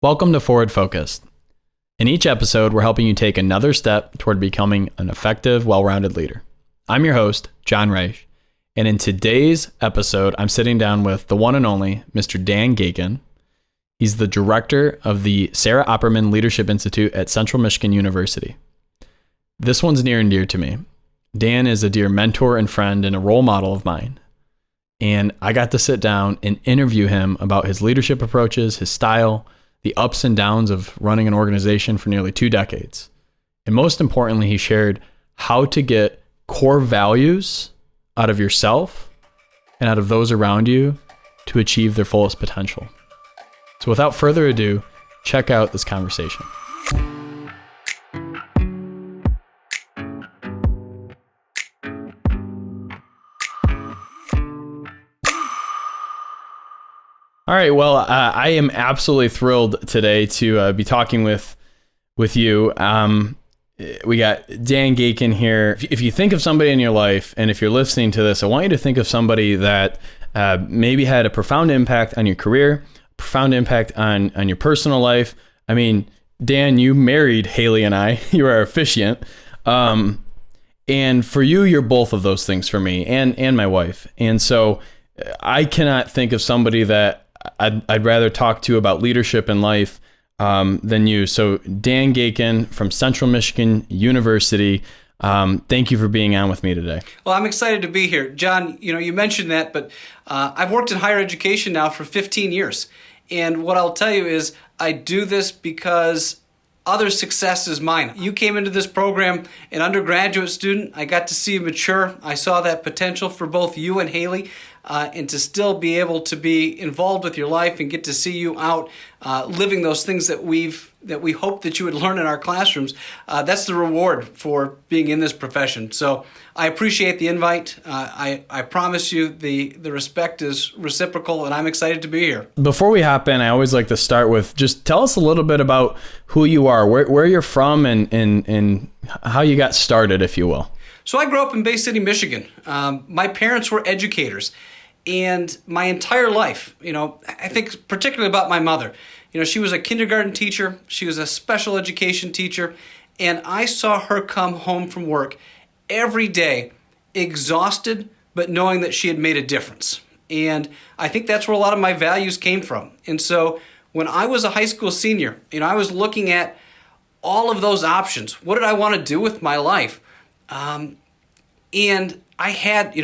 Welcome to Forward Focused. In each episode, we're helping you take another step toward becoming an effective, well-rounded leader. I'm your host, Jon Reusch, and in today's episode, I'm sitting down with the one and only Mr. Dan Gaken. He's the director of the Sarah Opperman Leadership Institute at Central Michigan University. This one's near and dear to me. Dan is a dear mentor and friend and a role model of mine. And I got to sit down and interview him about his leadership approaches, his style, the ups and downs of running an organization for nearly 2 decades. And most importantly, he shared how to get core values out of yourself and out of those around you to achieve their fullest potential. So without further ado, check out this conversation. All right. Well, I am absolutely thrilled today to be talking with you. We got Dan Gaken here. If you think of somebody in your life, and if you're listening to this, I want you to think of somebody that maybe had a profound impact on your career, profound impact on your personal life. I mean, Dan, you married Haley and I. You are officiant. And for you, you're both of those things for me and my wife. And so I cannot think of somebody that I'd rather talk to about leadership in life than you. So Dan Gaken from Central Michigan University, thank you for being on with me today. Well, I'm excited to be here. John, you mentioned that, but I've worked in higher education now for 15 years. And what I'll tell you is I do this because other success is mine. You came into this program an undergraduate student. I got to see you mature. I saw that potential for both you and Haley. And to still be able to be involved with your life and get to see you out living those things that we hope that you would learn in our classrooms, that's the reward for being in this profession. So I appreciate the invite. I promise you the respect is reciprocal, and I'm excited to be here. Before we hop in, I always like to start with just tell us a little bit about who you are, where you're from, and how you got started, if you will. So I grew up in Bay City, Michigan. My parents were educators. And my entire life, I think particularly about my mother. She was a kindergarten teacher. She was a special education teacher. And I saw her come home from work every day exhausted, but knowing that she had made a difference. And I think that's where a lot of my values came from. And so when I was a high school senior, I was looking at all of those options. What did I want to do with my life? And I had,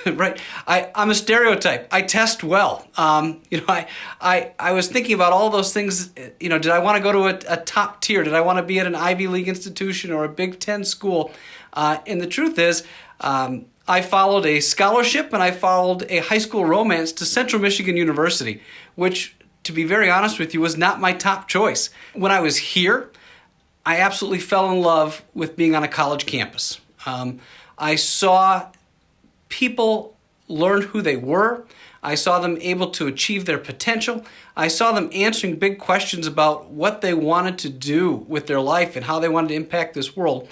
right, I'm a stereotype. I test well. I was thinking about all those things. Did I want to go to a top tier? Did I want to be at an Ivy League institution or a Big Ten school? And the truth is, I followed a scholarship and I followed a high school romance to Central Michigan University, which, to be very honest with you, was not my top choice. When I was here, I absolutely fell in love with being on a college campus. I saw people learn who they were. I saw them able to achieve their potential. I saw them answering big questions about what they wanted to do with their life and how they wanted to impact this world.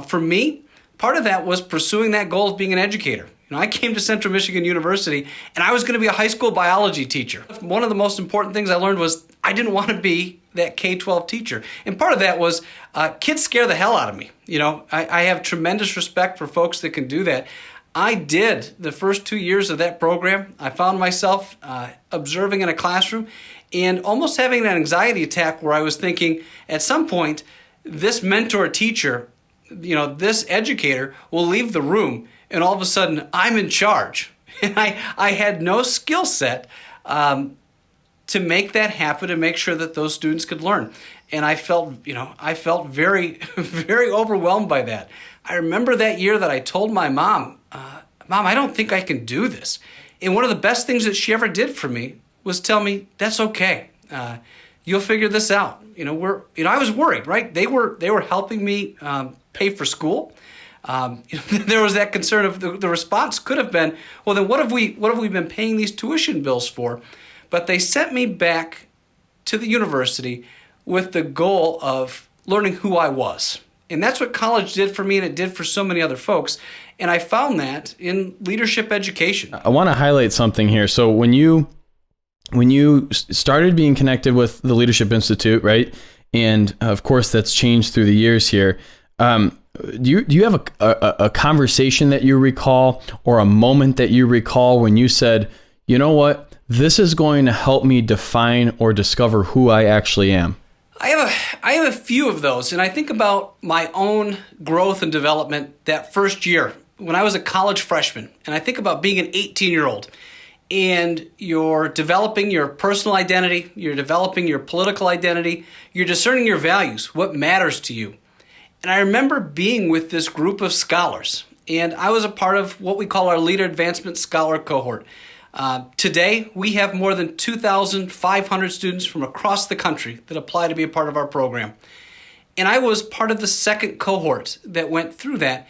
For me, part of that was pursuing that goal of being an educator. I came to Central Michigan University and I was going to be a high school biology teacher. One of the most important things I learned was I didn't want to be that K-12 teacher. And part of that was kids scare the hell out of me. I have tremendous respect for folks that can do that. I did the first 2 years of that program. I found myself observing in a classroom and almost having an anxiety attack where I was thinking at some point, this mentor teacher, this educator will leave the room and all of a sudden I'm in charge. And I had no skill set to make that happen and make sure that those students could learn. And I felt very, very overwhelmed by that. I remember that year that I told my mom, Mom, I don't think I can do this. And one of the best things that she ever did for me was tell me, that's okay. You'll figure this out. I was worried, right? They were helping me pay for school. There was that concern of the response could have been, well, then what have we been paying these tuition bills for? But they sent me back to the university with the goal of learning who I was. And that's what college did for me, and it did for so many other folks. And I found that in leadership education. I want to highlight something here. So when you when you started being connected with the Leadership Institute, right? And of course, that's changed through the years here. Do you have a conversation that you recall, or a moment that you recall when you said, you know what, this is going to help me define or discover who I actually am? I have a few of those, and I think about my own growth and development that first year when I was a college freshman, and I think about being an 18-year-old, and you're developing your personal identity, you're developing your political identity, you're discerning your values, what matters to you. And I remember being with this group of scholars, and I was a part of what we call our Leader Advancement Scholar Cohort. Today, we have more than 2,500 students from across the country that apply to be a part of our program. And I was part of the second cohort that went through that.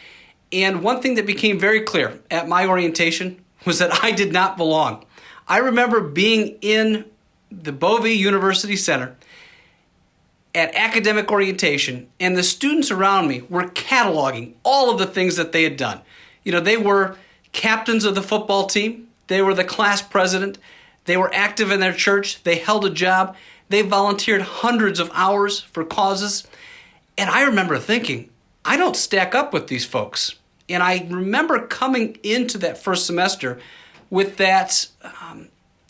And one thing that became very clear at my orientation was that I did not belong. I remember being in the Bovee University Center at academic orientation, and the students around me were cataloging all of the things that they had done. You know, they were captains of the football team. They were the class president. They were active in their church. They held a job. They volunteered hundreds of hours for causes. And I remember thinking, I don't stack up with these folks. And I remember coming into that first semester with that,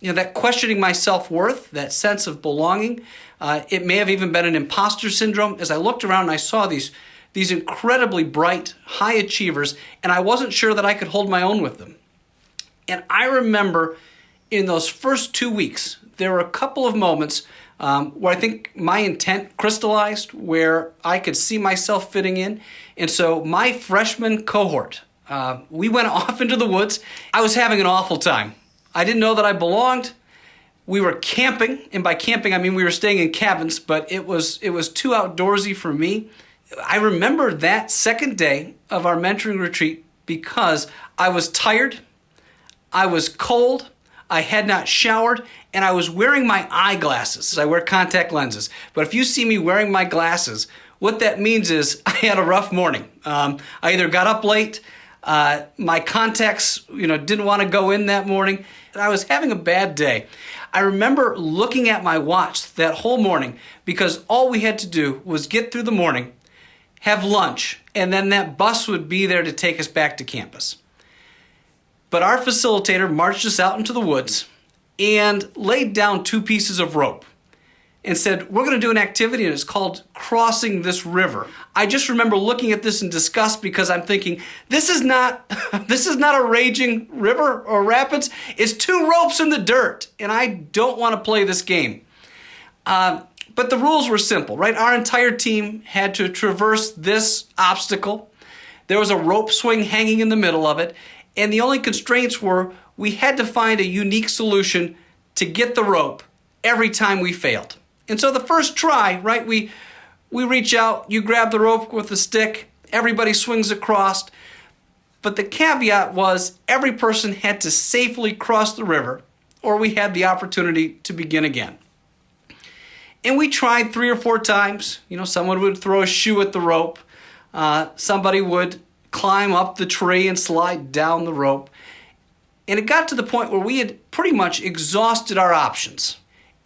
that questioning my self-worth, that sense of belonging. It may have even been an imposter syndrome as I looked around and I saw these incredibly bright, high achievers, and I wasn't sure that I could hold my own with them. And I remember in those first 2 weeks, there were a couple of moments where I think my intent crystallized, where I could see myself fitting in. And so my freshman cohort, we went off into the woods. I was having an awful time. I didn't know that I belonged. We were camping, and by camping I mean we were staying in cabins, but it was too outdoorsy for me. I remember that second day of our mentoring retreat because I was tired, I was cold, I had not showered, and I was wearing my eyeglasses. I wear contact lenses. But if you see me wearing my glasses, what that means is I had a rough morning. I either got up late, my contacts didn't want to go in that morning, and I was having a bad day. I remember looking at my watch that whole morning because all we had to do was get through the morning, have lunch, and then that bus would be there to take us back to campus. But our facilitator marched us out into the woods and laid down 2 pieces of rope and said, we're going to do an activity, and it's called crossing this river. I just remember looking at this in disgust because I'm thinking, this is not a raging river or rapids. It's 2 ropes in the dirt, and I don't want to play this game. But the rules were simple, right? Our entire team had to traverse this obstacle. There was a rope swing hanging in the middle of it, and the only constraints were we had to find a unique solution to get the rope every time we failed. And so the first try, right, we reach out, you grab the rope with a stick, everybody swings across. But the caveat was every person had to safely cross the river, or we had the opportunity to begin again. And we tried 3 or 4 times. Someone would throw a shoe at the rope. Somebody would climb up the tree and slide down the rope. And it got to the point where we had pretty much exhausted our options.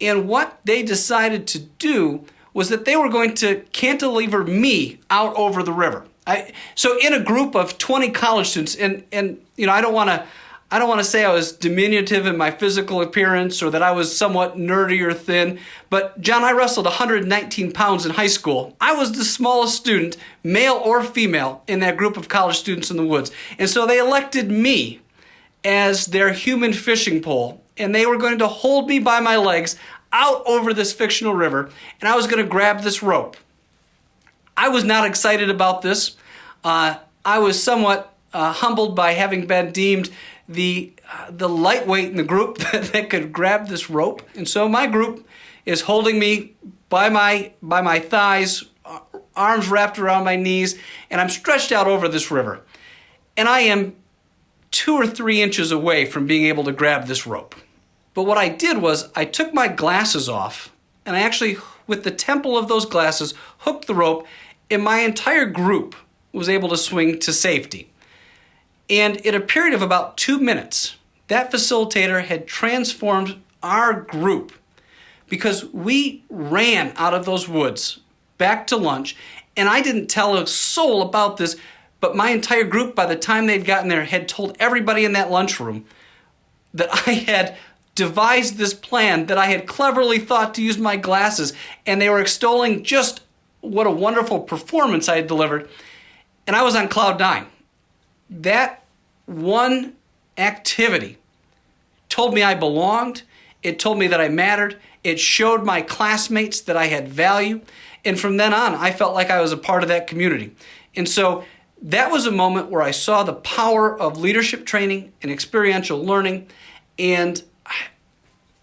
And what they decided to do was that they were going to cantilever me out over the river. So in a group of 20 college students, and I don't want to say I was diminutive in my physical appearance or that I was somewhat nerdy or thin, but John, I wrestled 119 pounds in high school. I was the smallest student, male or female, in that group of college students in the woods. And so they elected me as their human fishing pole, and they were going to hold me by my legs out over this fictional river, and I was going to grab this rope. I was not excited about this. I was somewhat humbled by having been deemed the lightweight in the group that could grab this rope. And so my group is holding me by my thighs, arms wrapped around my knees, and I'm stretched out over this river. And I am 2 or 3 inches away from being able to grab this rope. But what I did was I took my glasses off, and I actually, with the temple of those glasses, hooked the rope, and my entire group was able to swing to safety. And in a period of about 2 minutes, that facilitator had transformed our group, because we ran out of those woods back to lunch, and I didn't tell a soul about this, but my entire group, by the time they'd gotten there, had told everybody in that lunchroom that I had devised this plan, that I had cleverly thought to use my glasses, and they were extolling just what a wonderful performance I had delivered, and I was on cloud nine. That one activity told me I belonged. It told me that I mattered. It showed my classmates that I had value. And from then on, I felt like I was a part of that community. And so that was a moment where I saw the power of leadership training and experiential learning. And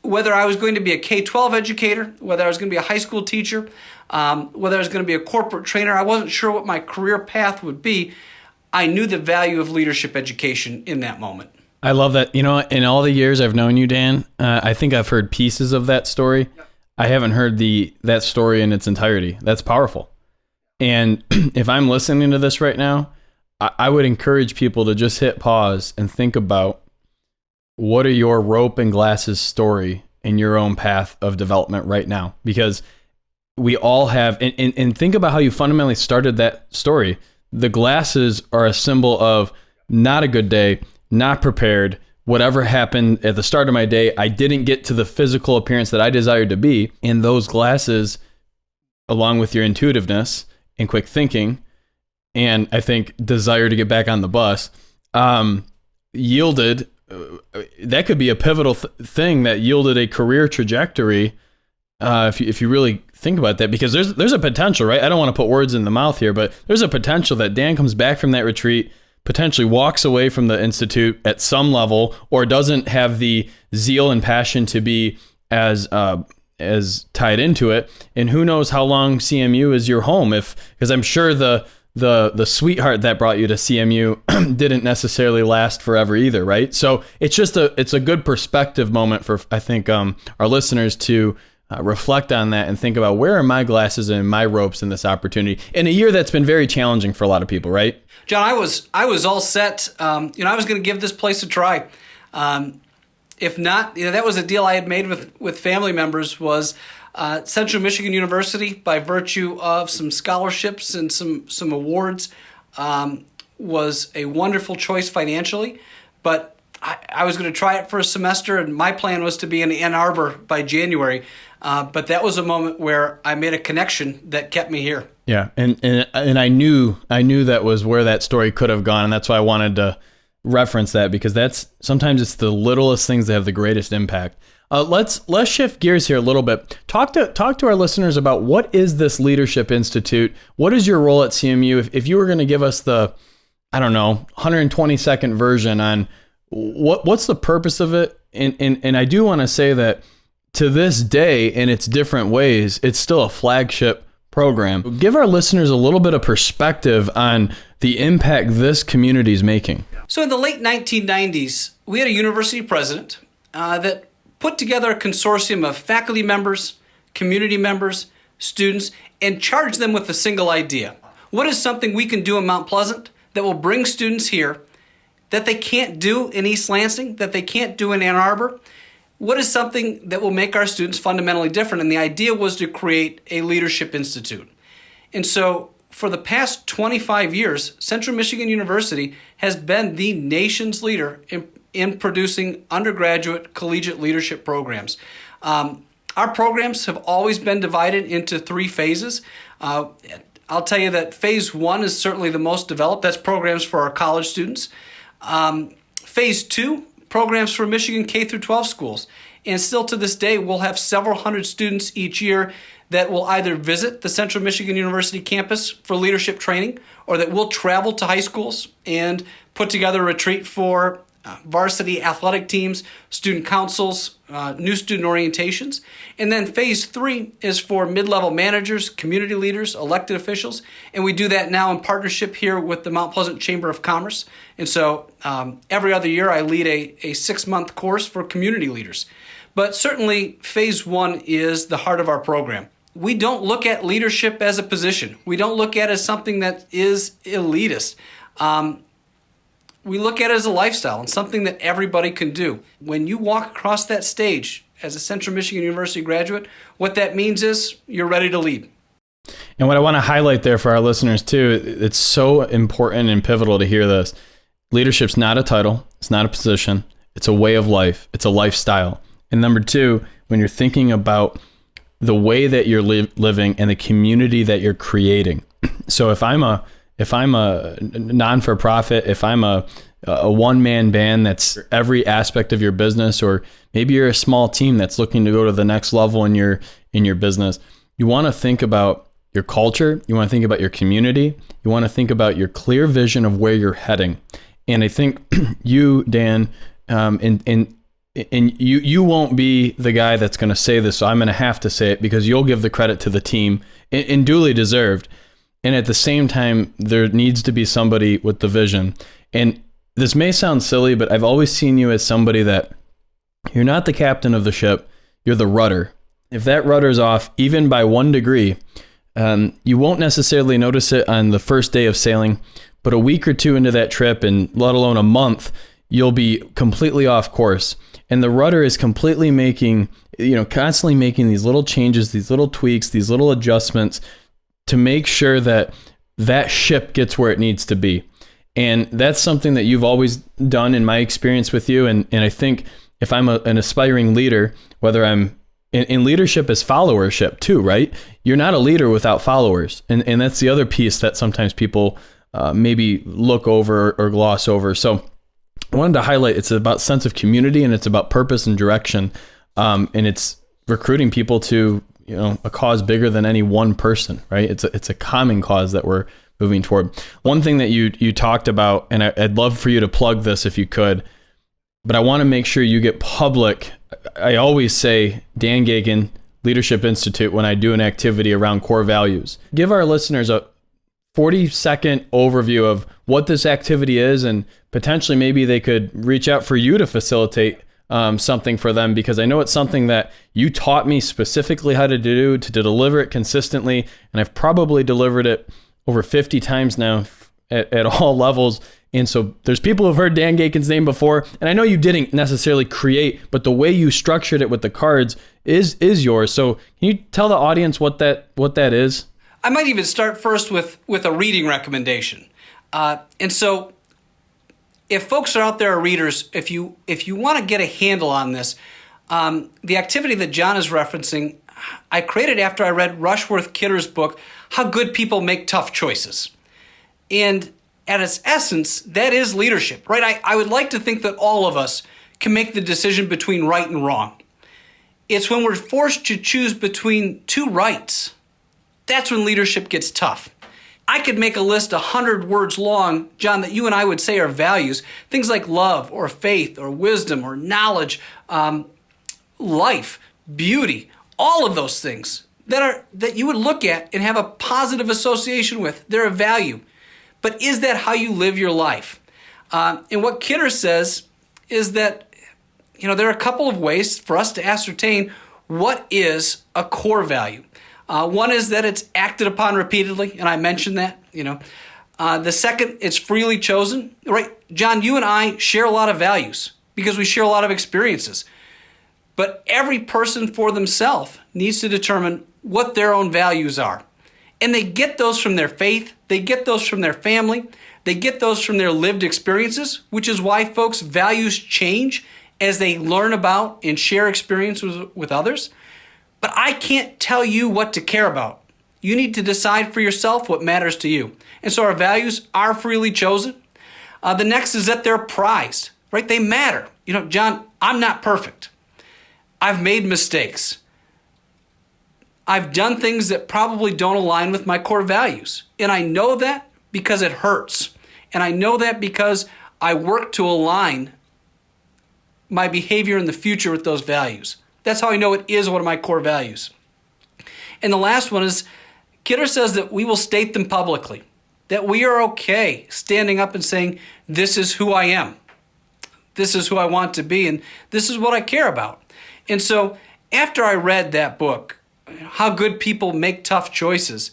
whether I was going to be a K-12 educator, whether I was going to be a high school teacher, whether I was going to be a corporate trainer, I wasn't sure what my career path would be. I knew the value of leadership education in that moment. I love that. You know, in all the years I've known you, Dan, I think I've heard pieces of that story. Yep. I haven't heard that story in its entirety. That's powerful. And if I'm listening to this right now, I would encourage people to just hit pause and think about what are your rope and glasses story in your own path of development right now? Because we all have, and think about how you fundamentally started that story. The glasses are a symbol of not a good day, not prepared, whatever happened at the start of my day, I didn't get to the physical appearance that I desired to be. And those glasses, along with your intuitiveness and quick thinking, and I think desire to get back on the bus, yielded, that could be a pivotal thing that yielded a career trajectory, if you really think about that, because there's a potential, right? I don't want to put words in the mouth here, but there's a potential that Dan comes back from that retreat, potentially walks away from the Institute at some level, or doesn't have the zeal and passion to be as tied into it. And who knows how long CMU is your home, because I'm sure the sweetheart that brought you to CMU didn't necessarily last forever either, right? So it's a good perspective moment for, I think, our listeners to reflect on that and think about, where are my glasses and my ropes in this opportunity in a year that's been very challenging for a lot of people, right? John, I was all set. I was going to give this place a try. If not, that was a deal I had made with family members. Was Central Michigan University, by virtue of some scholarships and some awards, was a wonderful choice financially. But I was going to try it for a semester, and my plan was to be in Ann Arbor by January. But that was a moment where I made a connection that kept me here. Yeah, and I knew that was where that story could have gone, and that's why I wanted to reference that, because sometimes it's the littlest things that have the greatest impact. Let's shift gears here a little bit. Talk to our listeners about, what is this Leadership Institute? What is your role at CMU? If you were going to give us the, 120-second version on what's the purpose of it, and I do want to say that to this day, in its different ways, it's still a flagship program. Give our listeners a little bit of perspective on the impact this community is making. So in the late 1990s, we had a university president that put together a consortium of faculty members, community members, students, and charged them with a single idea. What is something we can do in Mount Pleasant that will bring students here that they can't do in East Lansing, that they can't do in Ann Arbor? What is something that will make our students fundamentally different? And the idea was to create a Leadership Institute. And so for the past 25 years, Central Michigan University has been the nation's leader in producing undergraduate collegiate leadership programs. Our programs have always been divided into 3 phases. I'll tell you that phase 1 is certainly the most developed. That's programs for our college students. Phase 2, programs for Michigan K through 12 schools. And still to this day, we'll have several hundred students each year that will either visit the Central Michigan University campus for leadership training, or that will travel to high schools and put together a retreat for varsity athletic teams, student councils, new student orientations. And then phase 3 is for mid-level managers, community leaders, elected officials. And we do that now in partnership here with the Mount Pleasant Chamber of Commerce. And so every other year I lead a 6-month course for community leaders. But certainly phase 1 is the heart of our program. We don't look at leadership as a position. We don't look at it as something that is elitist. We look at it as a lifestyle and something that everybody can do. When you walk across that stage as a Central Michigan University graduate, what that means is you're ready to lead. And what I want to highlight there for our listeners too, it's so important and pivotal to hear this. Leadership's not a title. It's not a position. It's a way of life. It's a lifestyle. And number two, when you're thinking about the way that you're living and the community that you're creating. So if I'm a non-for-profit, if I'm a one-man band that's every aspect of your business, or maybe you're a small team that's looking to go to the next level in your business, you want to think about your culture. You want to think about your community. You want to think about your clear vision of where you're heading. And I think you, Dan, and you won't be the guy that's going to say this, so I'm going to have to say it because you'll give the credit to the team, and duly deserved. And at the same time, there needs to be somebody with the vision. And this may sound silly, but I've always seen you as somebody that you're not the captain of the ship, you're the rudder. If that rudder's off, even by 1 degree, you won't necessarily notice it on the first day of sailing, but a week or two into that trip, and let alone a month, you'll be completely off course. And the rudder is completely constantly making these little changes, these little tweaks, these little adjustments to make sure that that ship gets where it needs to be. And that's something that you've always done in my experience with you. And I think if I'm an aspiring leader, whether I'm in leadership is followership too, right? You're not a leader without followers. And that's the other piece that sometimes people maybe look over or gloss over. So I wanted to highlight, it's about sense of community, and it's about purpose and direction. And it's recruiting people to, a cause bigger than any one person, right? It's a common cause that we're moving toward. One thing that you talked about, and I'd love for you to plug this if you could, but I want to make sure you get public. I always say Dan Gaken Leadership Institute when I do an activity around core values. Give our listeners a 40-second overview of what this activity is, and potentially maybe they could reach out for you to facilitate something for them, because I know it's something that you taught me specifically how to do, to deliver it consistently, and I've probably delivered it over 50 times now at all levels. And so there's people who've heard Dan Gaken's name before, and I know you didn't necessarily create, but the way you structured it with the cards is yours. So can you tell the audience what that is? I might even start first with a reading recommendation. And so if folks are out there are readers, if you want to get a handle on this, the activity that Jon is referencing, I created after I read Rushworth Kidder's book, How Good People Make Tough Choices. And at its essence, that is leadership, right? I would like to think that all of us can make the decision between right and wrong. It's when we're forced to choose between two rights. That's when leadership gets tough. I could make a list 100 words long, Jon, that you and I would say are values. Things like love or faith or wisdom or knowledge, life, beauty, all of those things that you would look at and have a positive association with. They're a value. But is that how you live your life? And what Kidder says is that, there are a couple of ways for us to ascertain what is a core value. One is that it's acted upon repeatedly, and I mentioned that. The second, it's freely chosen. Right, Jon, you and I share a lot of values because we share a lot of experiences. But every person for themselves needs to determine what their own values are. And they get those from their faith, they get those from their family, they get those from their lived experiences, which is why folks' values change as they learn about and share experiences with others. But I can't tell you what to care about. You need to decide for yourself what matters to you. And so our values are freely chosen. The next is that they're prized, right? They matter. Jon, I'm not perfect. I've made mistakes. I've done things that probably don't align with my core values. And I know that because it hurts. And I know that because I work to align my behavior in the future with those values. That's how I know it is one of my core values. And the last one is, Kidder says that we will state them publicly, that we are okay standing up and saying, this is who I am. This is who I want to be, and this is what I care about. And so after I read that book, How Good People Make Tough Choices,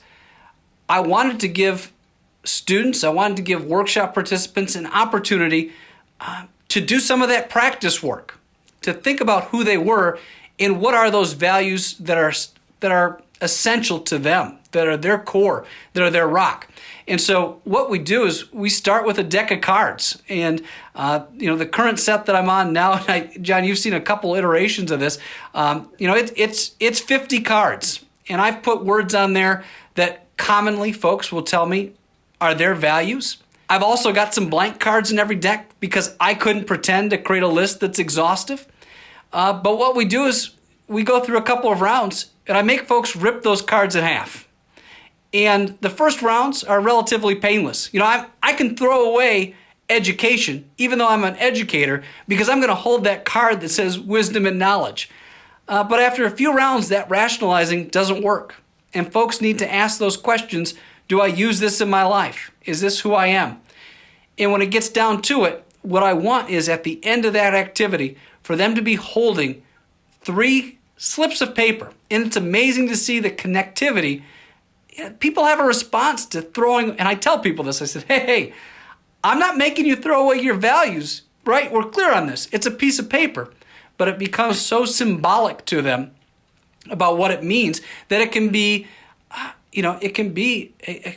I wanted to give students, I wanted to give workshop participants an opportunity to do some of that practice work, to think about who they were and what are those values that are essential to them, that are their core, that are their rock. And so what we do is we start with a deck of cards. And, the current set that I'm on now, John, you've seen a couple iterations of this, it's 50 cards. And I've put words on there that commonly folks will tell me are their values. I've also got some blank cards in every deck because I couldn't pretend to create a list that's exhaustive. But what we do is we go through a couple of rounds, and I make folks rip those cards in half. And the first rounds are relatively painless. I can throw away education, even though I'm an educator, because I'm going to hold that card that says wisdom and knowledge. But after a few rounds, that rationalizing doesn't work. And folks need to ask those questions. Do I use this in my life? Is this who I am? And when it gets down to it, what I want is at the end of that activity for them to be holding 3 slips of paper. And it's amazing to see the connectivity. People have a response to throwing, and I tell people this, I said, hey, I'm not making you throw away your values, right? We're clear on this. It's a piece of paper, but it becomes so symbolic to them about what it means that it can be,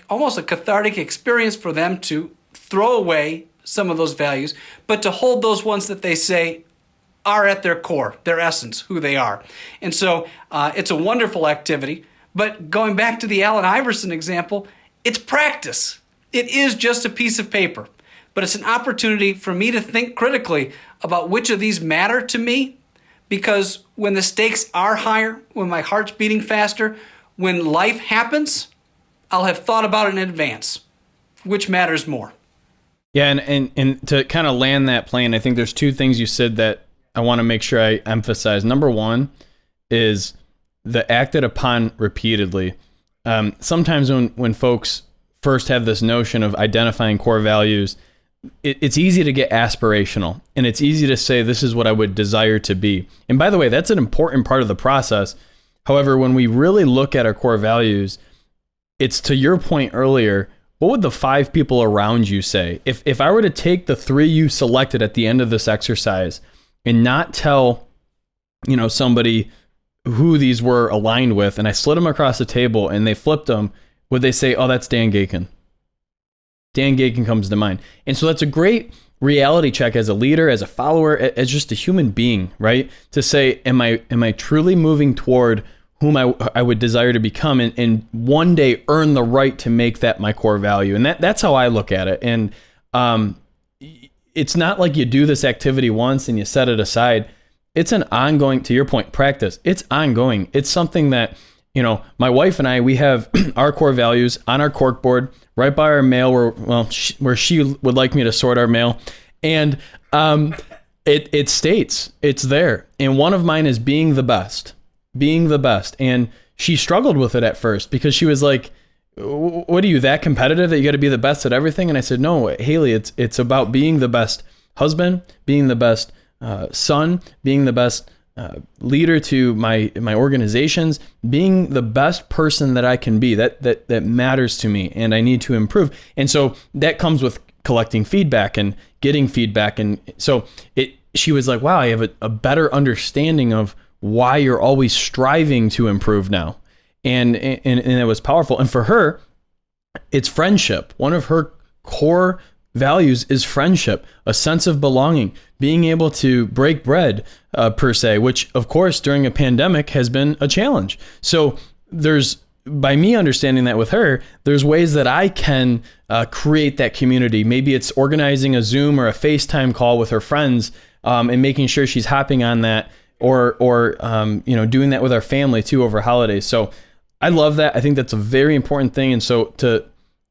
almost a cathartic experience for them to throw away some of those values, but to hold those ones that they say are at their core, their essence, who they are. And so it's a wonderful activity. But going back to the Allen Iverson example, it's practice. It is just a piece of paper, but it's an opportunity for me to think critically about which of these matter to me, because when the stakes are higher, when my heart's beating faster, when life happens, I'll have thought about it in advance. Which matters more? Yeah, and to kind of land that plane, I think there's 2 things you said that I want to make sure I emphasize. Number one is the acted upon repeatedly. Sometimes when folks first have this notion of identifying core values, it's easy to get aspirational, and it's easy to say, this is what I would desire to be. And by the way, that's an important part of the process. However, when we really look at our core values, it's to your point earlier, what would the 5 people around you say? If I were to take the 3 you selected at the end of this exercise and not tell, somebody who these were aligned with, and I slid them across the table and they flipped them, would they say, oh, that's Dan Gaken? Dan Gaken comes to mind. And so that's a great reality check as a leader, as a follower, as just a human being, right? To say, am I truly moving toward whom I would desire to become, and one day earn the right to make that my core value? And that's how I look at it. And it's not like you do this activity once and you set it aside. It's an ongoing, to your point, practice. It's ongoing. It's something that, my wife and I, we have our core values on our cork board right by our mail where she would like me to sort our mail. And it states, it's there. And one of mine is being the best. And she struggled with it at first because she was like, what are you, that competitive that you got to be the best at everything? And I said, no, Haley, it's about being the best husband, being the best son, being the best leader to my organizations, being the best person that I can be. That matters to me, and I need to improve. And so that comes with collecting feedback and getting feedback. And so she was like, wow, I have a better understanding of why you're always striving to improve now. And it was powerful. And for her, it's friendship. One of her core values is friendship, a sense of belonging, being able to break bread, per se, which of course during a pandemic has been a challenge. So by me understanding that with her, there's ways that I can create that community. Maybe it's organizing a Zoom or a FaceTime call with her friends, and making sure she's hopping on that, or doing that with our family too over holidays. So I love that. I think that's a very important thing. And so to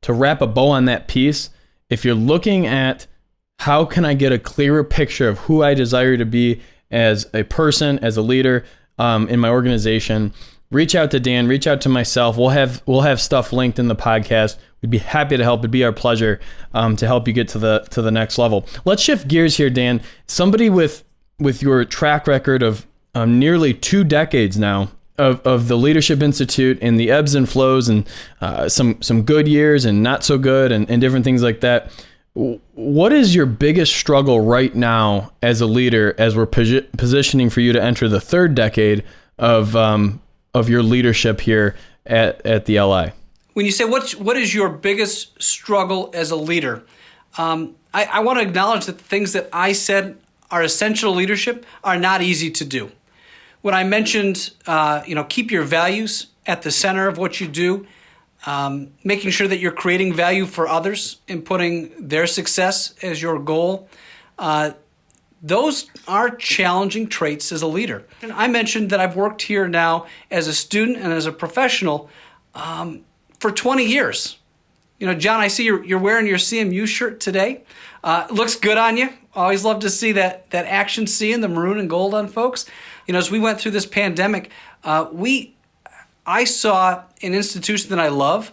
wrap a bow on that piece, if you're looking at how can I get a clearer picture of who I desire to be as a person, as a leader, in my organization, reach out to Dan, reach out to myself. We'll have stuff linked in the podcast. We'd be happy to help. It'd be our pleasure to help you get to the next level. Let's shift gears here, Dan. Somebody with your track record of nearly 2 decades now of the Leadership Institute and the ebbs and flows and some good years and not so good and different things like that. What is your biggest struggle right now as a leader, as we're positioning for you to enter the third decade of your leadership here at the LI? When you say what is your biggest struggle as a leader, I want to acknowledge that the things that I said are essential leadership are not easy to do. When I mentioned, keep your values at the center of what you do, making sure that you're creating value for others and putting their success as your goal, those are challenging traits as a leader. And I mentioned that I've worked here now as a student and as a professional for 20 years. John, I see you're wearing your CMU shirt today. Looks good on you. Always love to see that action C in the maroon and gold on folks. As we went through this pandemic, I saw an institution that I love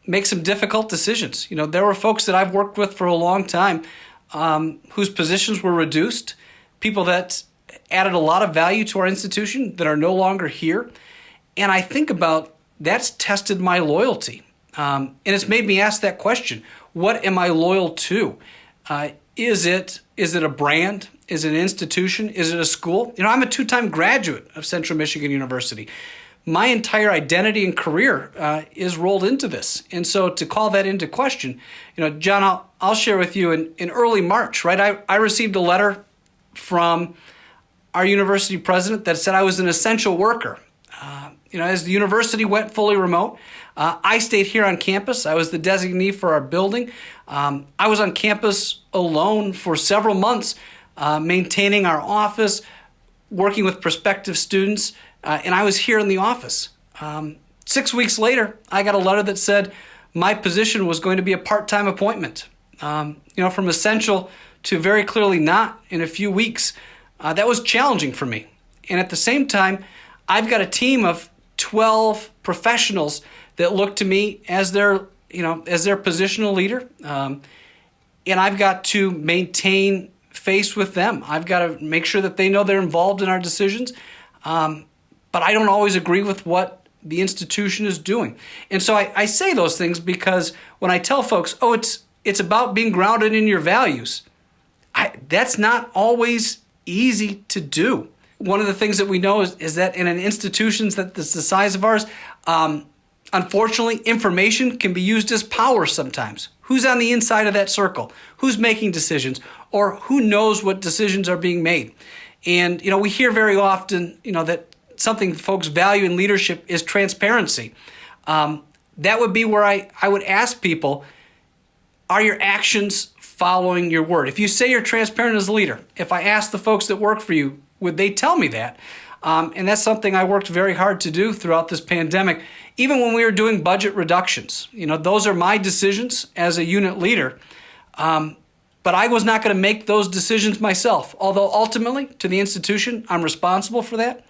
make some difficult decisions. There were folks that I've worked with for a long time whose positions were reduced, people that added a lot of value to our institution that are no longer here. And I think about that's tested my loyalty. And it's made me ask that question. What am I loyal to? Is it a brand? Is it an institution? Is it a school? I'm a 2-time graduate of Central Michigan University. My entire identity and career is rolled into this. And so to call that into question, John, I'll share with you in early March, right? I received a letter from our university president that said I was an essential worker. As the university went fully remote, I stayed here on campus. I was the designee for our building. I was on campus alone for several months, maintaining our office, working with prospective students, and I was here in the office. 6 weeks later, I got a letter that said my position was going to be a part-time appointment. From essential to very clearly not in a few weeks. That was challenging for me. And at the same time, I've got a team of 12 professionals that look to me as their positional leader. And I've got to maintain face with them. I've got to make sure that they know they're involved in our decisions. But I don't always agree with what the institution is doing. And so I say those things because when I tell folks, it's about being grounded in your values, that's not always easy to do. One of the things that we know is that in an institution that's the size of ours, unfortunately, information can be used as power sometimes. Who's on the inside of that circle? Who's making decisions? Or who knows what decisions are being made? And, we hear very often, that something folks value in leadership is transparency. That would be where I would ask people, are your actions following your word? If you say you're transparent as a leader, if I ask the folks that work for you, would they tell me that? And that's something I worked very hard to do throughout this pandemic. Even when we were doing budget reductions, those are my decisions as a unit leader. But I was not going to make those decisions myself. Although ultimately, to the institution, I'm responsible for that.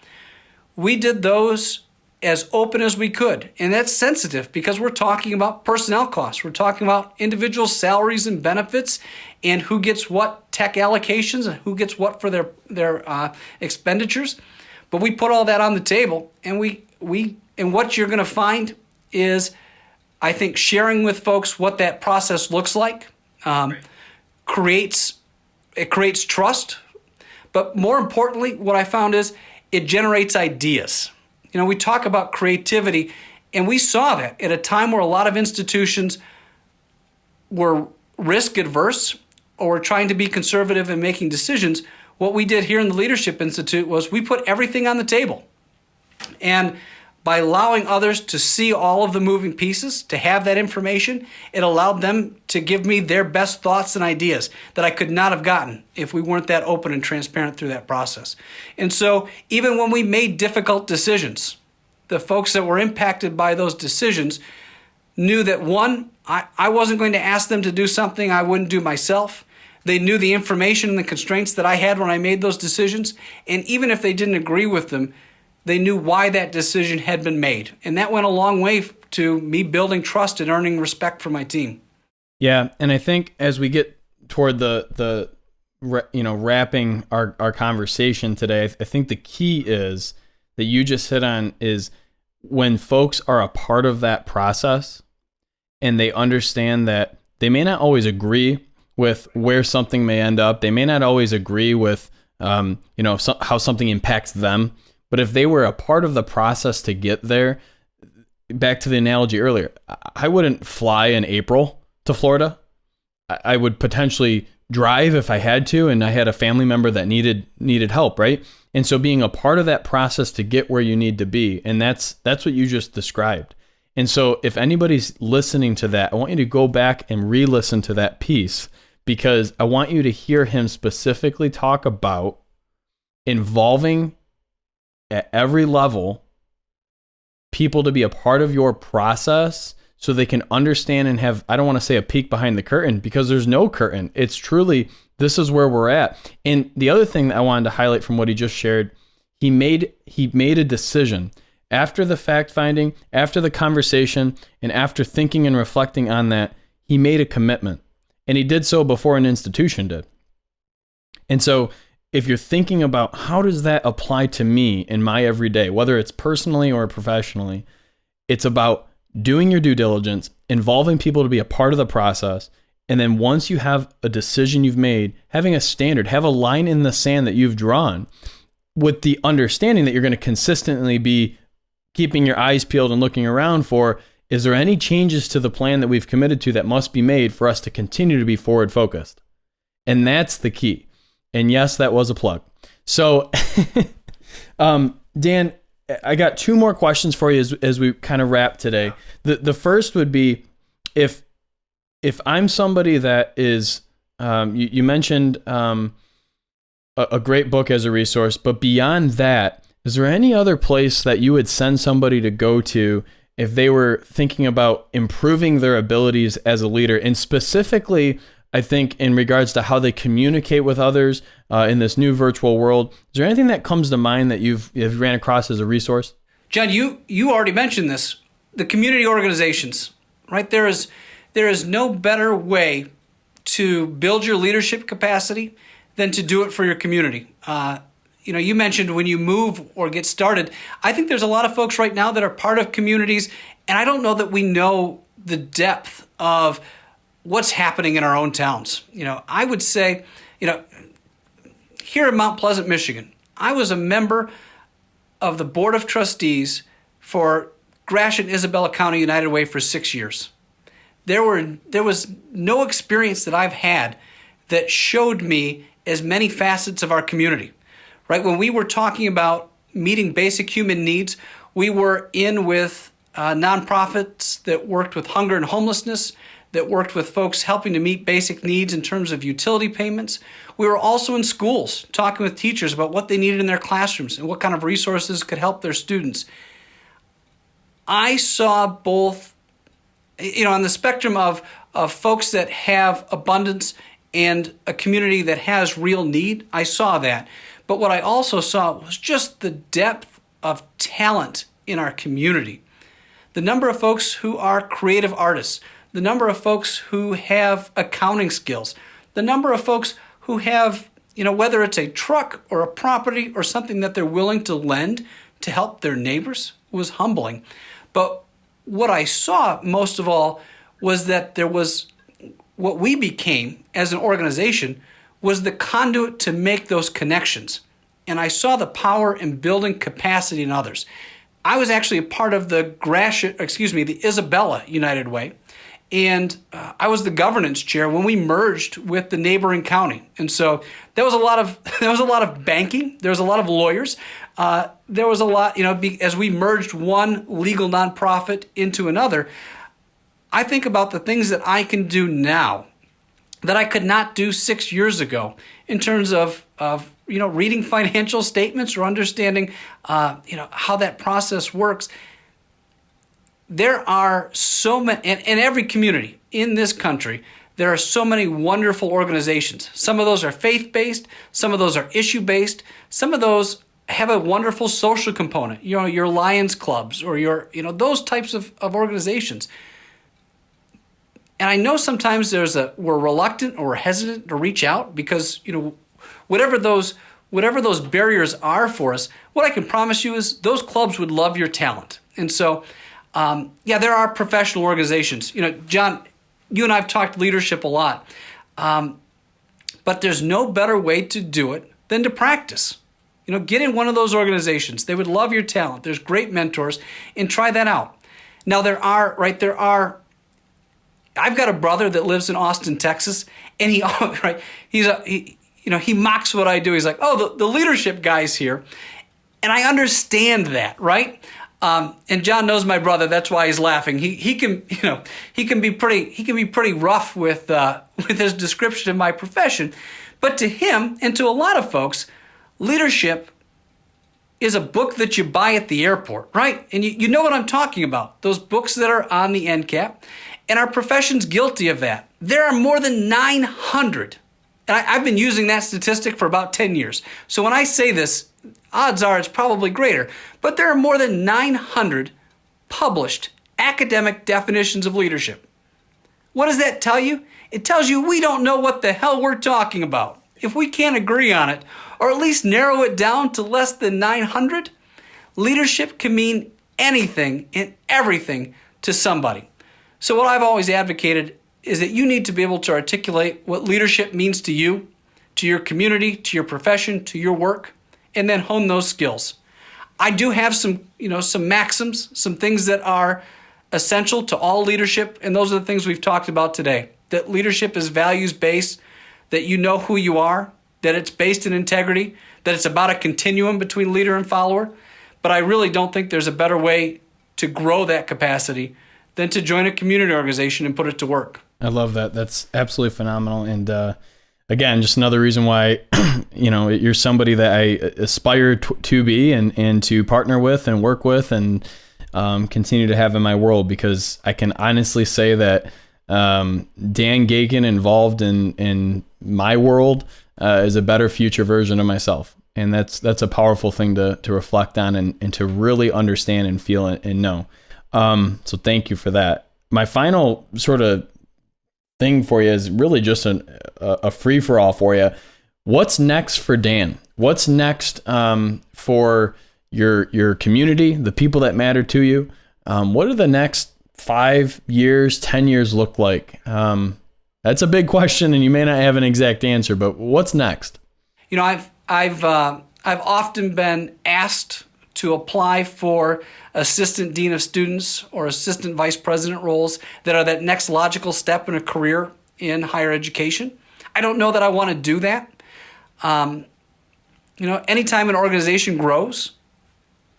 We did those as open as we could. And that's sensitive because we're talking about personnel costs. We're talking about individual salaries and benefits and who gets what tech allocations and who gets what for their expenditures. But we put all that on the table, and and what you're going to find is, I think, sharing with folks what that process looks like creates trust. But more importantly, what I found is it generates ideas. We talk about creativity, and we saw that at a time where a lot of institutions were risk adverse or were trying to be conservative in making decisions. What we did here in the Leadership Institute was we put everything on the table. And by allowing others to see all of the moving pieces, to have that information, it allowed them to give me their best thoughts and ideas that I could not have gotten if we weren't that open and transparent through that process. And so even when we made difficult decisions, the folks that were impacted by those decisions knew that, one, I wasn't going to ask them to do something I wouldn't do myself. They knew the information and the constraints that I had when I made those decisions. And even if they didn't agree with them, they knew why that decision had been made. And that went a long way to me building trust and earning respect from my team. Yeah, and I think as we get toward the wrapping our conversation today, I think the key is that you just hit on is when folks are a part of that process and they understand that They may not always agree with where something may end up. They may not always agree with, how something impacts them. But if they were a part of the process to get there, back to the analogy earlier, I wouldn't fly in April to Florida. I would potentially drive if I had to, and I had a family member that needed help, right? And so being a part of that process to get where you need to be, and that's what you just described. And so if anybody's listening to that, I want you to go back and re-listen to that piece, because I want you to hear him specifically talk about involving at every level people to be a part of your process so they can understand and have, I don't want to say a peek behind the curtain, because there's no curtain. It's truly, this is where we're at. And the other thing that I wanted to highlight from what he just shared, he made a decision after the fact finding, after the conversation, and after thinking and reflecting on that, he made a commitment. And he did so before an institution did. And so if you're thinking about how does that apply to me in my everyday, whether it's personally or professionally, it's about doing your due diligence, involving people to be a part of the process, and then once you have a decision you've made, having a standard, have a line in the sand that you've drawn with the understanding that you're going to consistently be keeping your eyes peeled and looking around for, is there any changes to the plan that we've committed to that must be made for us to continue to be forward focused? And that's the key. And yes, that was a plug. So, Dan, I got two more questions for you as we kind of wrap today. The first would be, if I'm somebody that is, you mentioned a great book as a resource, but beyond that, is there any other place that you would send somebody to go to if they were thinking about improving their abilities as a leader? And specifically, I think in regards to how they communicate with others in this new virtual world, is there anything that comes to mind that you've ran across as a resource? John, you already mentioned this, the community organizations, right? There is no better way to build your leadership capacity than to do it for your community. You mentioned when you move or get started, I think there's a lot of folks right now that are part of communities, and I don't know that we know the depth of what's happening in our own towns. I would say, here in Mount Pleasant, Michigan, I was a member of the Board of Trustees for Gratiot and Isabella County United Way for 6 years. There was no experience that I've had that showed me as many facets of our community. Right? When we were talking about meeting basic human needs, we were in with nonprofits that worked with hunger and homelessness, that worked with folks helping to meet basic needs in terms of utility payments. We were also in schools talking with teachers about what they needed in their classrooms and what kind of resources could help their students. I saw both, on the spectrum of folks that have abundance and a community that has real need. I saw that. But what I also saw was just the depth of talent in our community. The number of folks who are creative artists, the number of folks who have accounting skills, the number of folks who have, whether it's a truck or a property or something that they're willing to lend to help their neighbors, was humbling. But what I saw most of all was that there was what we became as an organization was the conduit to make those connections. And I saw the power in building capacity in others. I was actually a part of the Isabella United Way. And I was the governance chair when we merged with the neighboring county. And so there was a lot of banking. There was a lot of lawyers. There was a lot, as we merged one legal nonprofit into another. I think about the things that I can do now that I could not do 6 years ago in terms of reading financial statements or understanding how that process works. There are so many, in every community in this country, there are so many wonderful organizations. Some of those are faith-based, some of those are issue-based, some of those have a wonderful social component, your Lions clubs or those types of organizations. And I know sometimes we're reluctant or we're hesitant to reach out because, whatever those barriers are for us, what I can promise you is those clubs would love your talent. And so, there are professional organizations. John, you and I have talked leadership a lot, but there's no better way to do it than to practice. Get in one of those organizations. They would love your talent. There's great mentors, and try that out. Now I've got a brother that lives in Austin, Texas, and he mocks what I do. He's like, oh, the leadership guy's here. And I understand that, right? And John knows my brother. That's why he's laughing. He can be pretty rough with his description of my profession. But to him and to a lot of folks, leadership is a book that you buy at the airport, right? And you know what I'm talking about. Those books that are on the end cap. And our profession's guilty of that. There are more than 900. And I've been using that statistic for about 10 years. So when I say this, odds are it's probably greater. But there are more than 900 published academic definitions of leadership. What does that tell you? It tells you we don't know what the hell we're talking about. If we can't agree on it, or at least narrow it down to less than 900, leadership can mean anything and everything to somebody. So what I've always advocated is that you need to be able to articulate what leadership means to you, to your community, to your profession, to your work, and then hone those skills. I do have some maxims, some things that are essential to all leadership, and those are the things we've talked about today. That leadership is values-based, that you know who you are, that it's based in integrity, that it's about a continuum between leader and follower. But I really don't think there's a better way to grow that capacity than to join a community organization and put it to work. I love that. That's absolutely phenomenal. And again, just another reason why, you're somebody that I aspire to be and to partner with and work with and continue to have in my world, because I can honestly say that Dan Gaken involved in my world is a better future version of myself. And that's a powerful thing to reflect on and to really understand and feel and know. So thank you for that. My final sort of thing for you is really just a free-for-all for you. What's next for Dan? What's next for your community, the people that matter to you? What are the next 5 years, 10 years look like? That's a big question, and you may not have an exact answer, but what's next? I've often been asked to apply for assistant dean of students or assistant vice president roles that are that next logical step in a career in higher education. I don't know that I want to do that. Anytime an organization grows,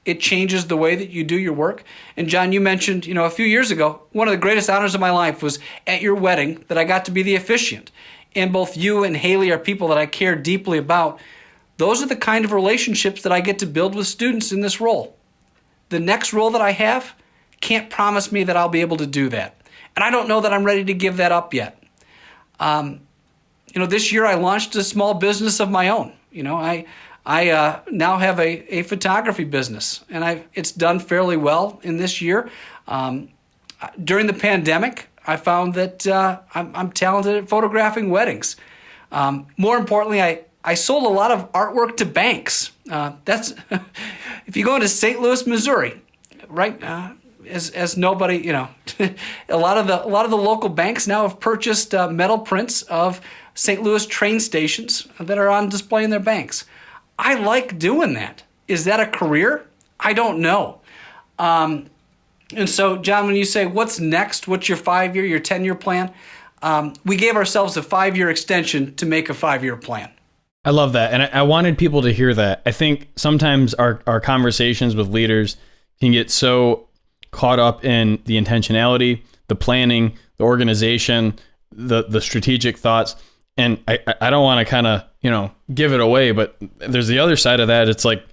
it changes the way that you do your work. And John, you mentioned, a few years ago, one of the greatest honors of my life was at your wedding that I got to be the officiant. And both you and Haley are people that I care deeply about. Those are the kind of relationships that I get to build with students in this role. The next role that I have can't promise me that I'll be able to do that. And I don't know that I'm ready to give that up yet. This year I launched a small business of my own. I now have a photography business, and it's done fairly well in this year. During the pandemic, I found that I'm talented at photographing weddings. More importantly, I sold a lot of artwork to banks. That's if you go into St. Louis, Missouri, right? As nobody, a lot of the local banks now have purchased metal prints of St. Louis train stations that are on display in their banks. I like doing that. Is that a career? I don't know. And so, John, when you say what's next, what's your 5-year, your 10-year plan? We gave ourselves a 5-year extension to make a 5-year plan. I love that. And I wanted people to hear that. I think sometimes our conversations with leaders can get so caught up in the intentionality, the planning, the organization, the strategic thoughts. And I don't want to kind of, give it away, but there's the other side of that. It's like,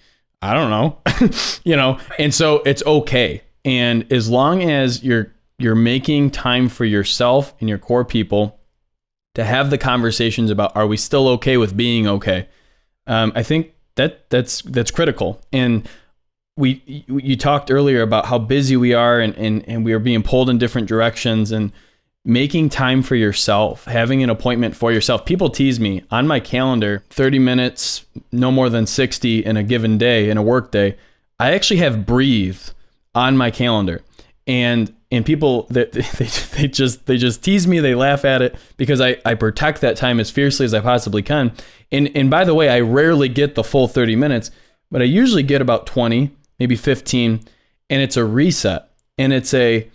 I don't know, and so it's okay. And as long as you're making time for yourself and your core people to have the conversations about, are we still okay with being okay? I think that's critical. And you talked earlier about how busy we are and we are being pulled in different directions, and making time for yourself, having an appointment for yourself. People tease me on my calendar, 30 minutes, no more than 60 in a given day, in a work day. I actually have breathe on my calendar. And people that they just tease me, they laugh at it because I protect that time as fiercely as I possibly can. And by the way, I rarely get the full 30 minutes, but I usually get about 20, maybe 15, and it's a reset. And it's a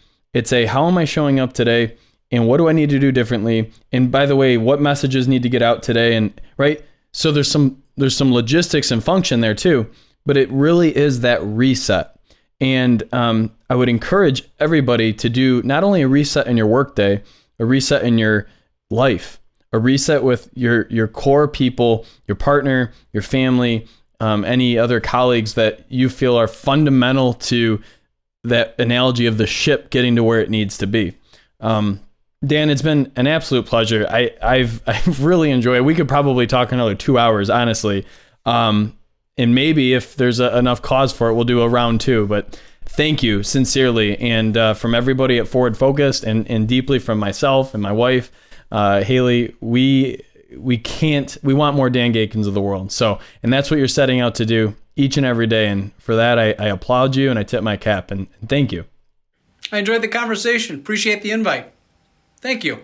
how am I showing up today, and what do I need to do differently? And by the way, what messages need to get out today? And right, so there's some logistics and function there too, but it really is that reset. And I would encourage everybody to do not only a reset in your workday, a reset in your life, a reset with your core people, your partner, your family, any other colleagues that you feel are fundamental to that analogy of the ship getting to where it needs to be. Dan, it's been an absolute pleasure. I've really enjoyed it. We could probably talk another 2 hours, honestly. And maybe if there's enough cause for it, we'll do a round 2. But thank you sincerely. And from everybody at Forward Focused and deeply from myself and my wife, Haley, we want more Dan Gakens of the world. So, and that's what you're setting out to do each and every day. And for that, I applaud you and I tip my cap and thank you. I enjoyed the conversation. Appreciate the invite. Thank you.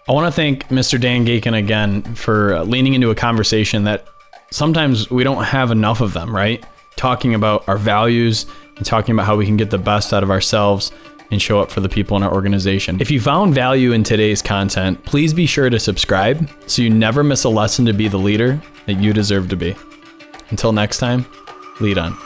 I want to thank Mr. Dan Gaken again for leaning into a conversation that sometimes we don't have enough of them, right? Talking about our values and talking about how we can get the best out of ourselves and show up for the people in our organization. If you found value in today's content, please be sure to subscribe so you never miss a lesson to be the leader that you deserve to be. Until next time, lead on.